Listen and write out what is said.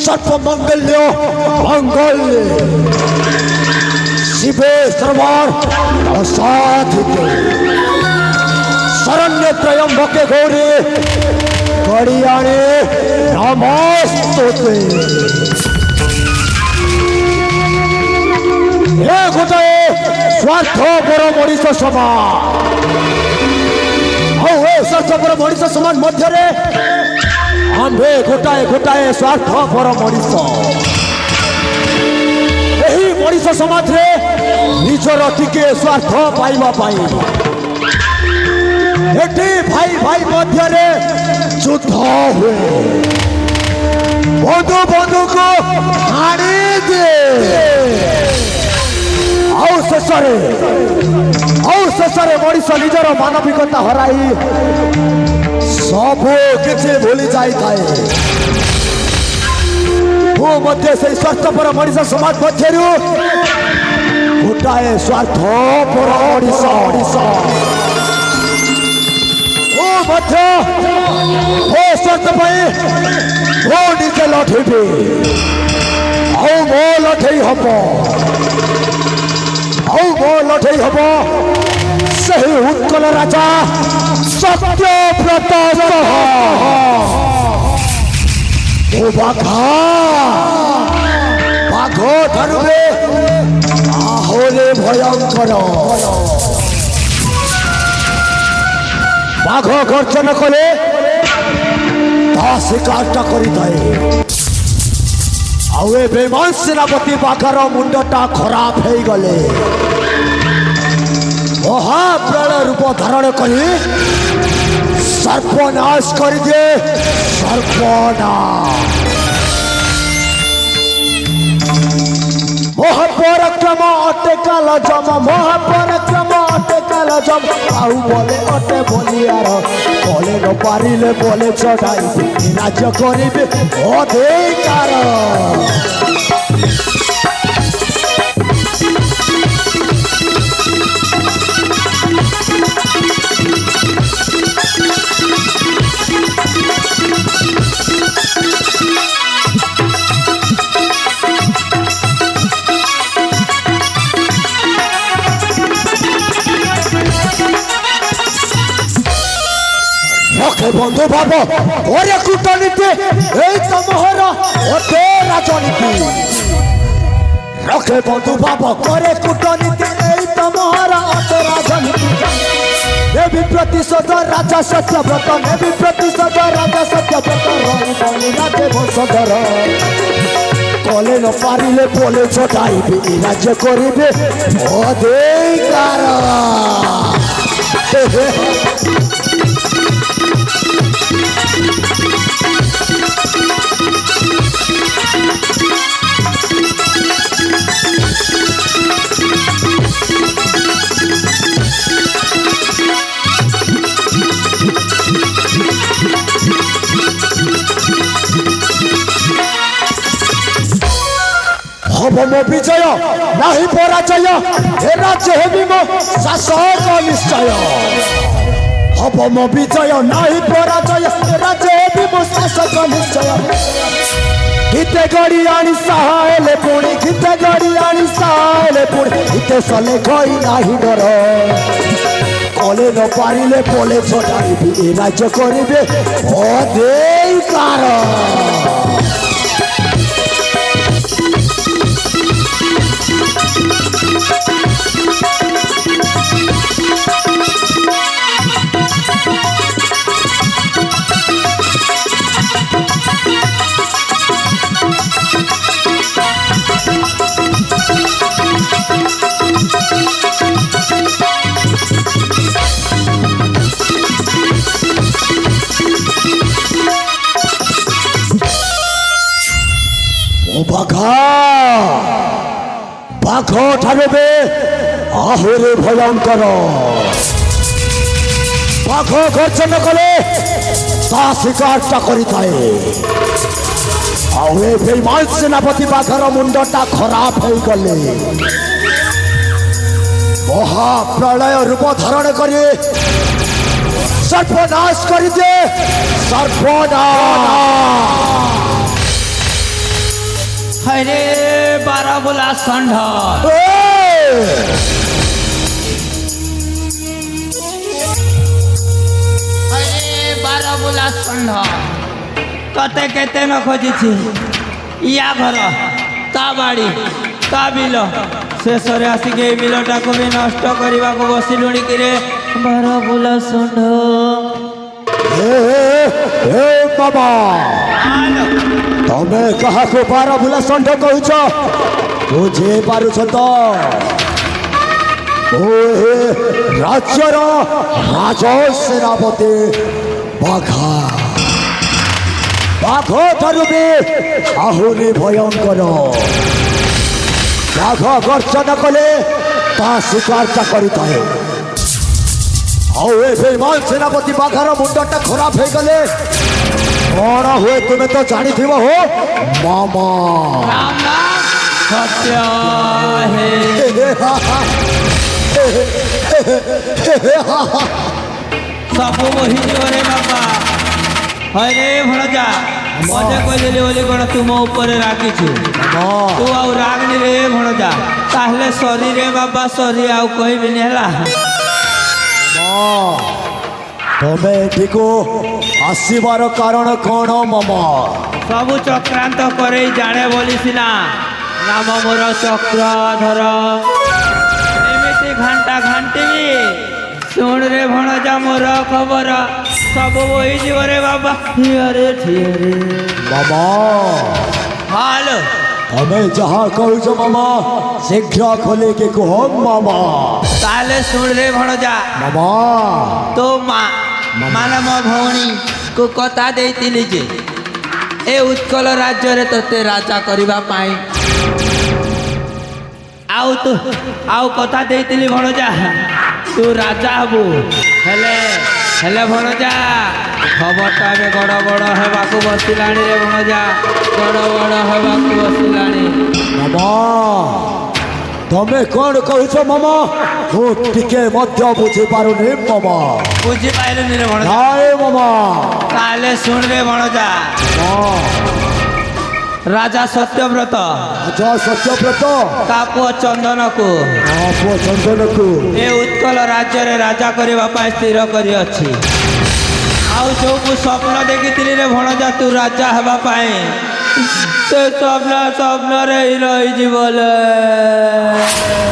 सर्वमंगल्य मंगल्य शिवे सर्वार्थ साधिके शरण्य त्र्यंबके गौरी कल्याणे नमस्तुते। हे गोटाए स्वार्थपर मनीष समाज स्वार्थपर मनीष समाज मध्य आम्भे गोटाए गोटाए स्वार्थपर मनीष यही मनीष समाज रे निजर टिके स्वार्थ पाइबा पाई एटी भाई भाई मध्य रे युद्ध हुए बंधु बंधु को हाणी दे शेषे मनीष निजर मानविकता हराई सब किसी भूली जाए मध्य से स्वार्थपर मनीष समाज मध्य गोटाए स्वार्थपर मनीष मध्य स्वार्थ मो निजे लठेबी मो लठे हम मो लठे हम सही उत्कल राजा सत्यव्रत बाघ धरुवे आहोरे भयंकर बाघ गर्जन कले शिकारटा कर बेमान सेनापति बाघर मुंडटा खराब हो गले महाप्राण रूप धारण कर सर्पनाश कर दिए सर्पनाश महापराक्रम अटे काल जम महापराक्रम अटे काल जम आउ बोले अटे बोलियार बोले न पारिले बोले चढ़ाई राज्य करिबे अधिकार बंधु भाव ओरे कूटनीति तमहर ओते राजनीति रखे बंधु भाव करे कूटनीति तमहर ओते राजनीति देवी प्रतिशोध राजा सत्यव्रत देवी प्रतिशोध राजा सत्यव्रत रही राजे वंशधर कले न पारिले बोले चढ़ाई राज्य करिबे अधिकार हम विजय नहीं पराजय हे राज्य हेबी मो शासक निश्चय हम विजय नहीं पराजय हे राज्य हेबी मो शासक निश्चय गीते गड़ी आनी सहायले पुणी गीते गड़ी आनी सहायले पुणी गीते सले गई नहीं डर कले न पारिले बोले चढ़ाई राज्य करिबे अधिकार बाघ ठारे आहुरी भयंकर बाघ गर्जन कले शिकारटा कर सेनापति बाघर मुंडटा खराब हो गले महाप्रलय रूप धारण कर सर्पनाश कर दे सर्पनाश হরে বারাবুলা ষণ্ড হরে বারাবুলা ষণ্ড কতে কেতে ন খোঁজিছি ইয়া ঘর তা বাড়ি তা বিল শেষরে আসিকি এই বিলটাকে বি নষ্ট করা বসিলুনি কিরে বারাবুলা ষণ্ড বাবা তুমি কাহাকে বারাবুলা ষণ্ড কହୁଛ বুঝি পাରୁଛ ତ রাজ্যর রাজ সেনাপতি বাঘা বাঘ ଠାରୁ ବି ଆହୁରି ଭୟଙ୍କର ବାଘ ଗର୍ଜନ କଲେ ତା ଶିକାରଟା କରିଥାଏ ଆଉ ଏ ବେଇମାନ ସେନାପତି ବାଘର ମୁଣ୍ଡଟା ଖରାପ ହେଇଗଲେ କଣ ହୁଏ ତୁମେ ତ ଜାଣିଥିବ ହୋ ମାମା ସତ୍ୟ ସବୁ ବହିଯିବରେ ବାପା ହଇରେ ଭଣଜା ମଜା କହିଦେଲି ବୋଲି କ'ଣ ତୁମ ଉପରେ ରାଗିଛୁ ତୁ ଆଉ ରାଗନି ରେ ଭଣଜା ତାହେଲେ ସରି ରେ ବାବା ସରି ଆଉ କହିବିନି ହେଲା ତମେ ଏଠିକୁ ଆସିବାର କାରଣ କ'ଣ ମାମା ସବୁ ଚକ୍ରାନ୍ତ କରେଇ ଜାଣେ ବୋଲି ସିନା ନାମ ମୋର ଚକ୍ରଧର ଏମିତି ଘାଣ୍ଟା ଘାଣ୍ଟିବି ଶୁଣ ରେ ଭଣଜା ମୋର ଖବର ସବୁ ବହିଯିବରେ ବାବା ଠିଆରେ ଠିଆରେ ମାମା ହାଲୋ ତମେ ଯାହା କହୁଛ ମାମା ଶୀଘ୍ର ଖୋଲିକି କୁହ ମାମା ତାହେଲେ ଶୁଣ ରେ ଭଣଜା ମାମା ତୋ ମା ମାନେ ମୋ ଭଉଣୀକୁ କଥା ଦେଇଥିଲି ଯେ ଏ ଉତ୍କଳ ରାଜ୍ୟରେ ତୋତେ ରାଜା କରିବା ପାଇଁ ଆଉ କଥା ଦେଇଥିଲି ଭଣଜା ତୁ ରାଜା ହବୁ ହେଲେ ଭଣଜା ଖବରଟା ଏବେ ଗଡ଼ ବଡ଼ ହେବାକୁ ବସିଲାଣି ରେ ଭଣଜା ଗଡ଼ ବଡ଼ ହେବାକୁ ବସିଲାଣି ମାମା ତମେ କ'ଣ କହୁଛ ମାମା ମୁଁ ଟିକେ ମଧ୍ୟ ବୁଝିପାରୁନି ମାମା ବୁଝିପାରିଲୁନି ରେ ଭଣଜା ନାଇଁ ମାମା ତାହେଲେ ଶୁଣ ରେ ଭଣଜା ରାଜା ସତ୍ୟବ୍ରତ ସତ୍ୟବ୍ରତ ତା ପୁଅ ଚନ୍ଦନକୁ ପୁଅ ଚନ୍ଦନକୁ ଏ ଉତ୍କଳ ରାଜ୍ୟରେ ରାଜା କରିବା ପାଇଁ ସ୍ଥିର କରିଅଛି ଆଉ ଯୋଉ ମୁଁ ସ୍ୱପ୍ନ ଦେଖିଥିଲି ରେ ଭଣଜା ତୁ ରାଜା ହେବା ପାଇଁ ସେ ସ୍ୱପ୍ନରେ ରହିଯିବ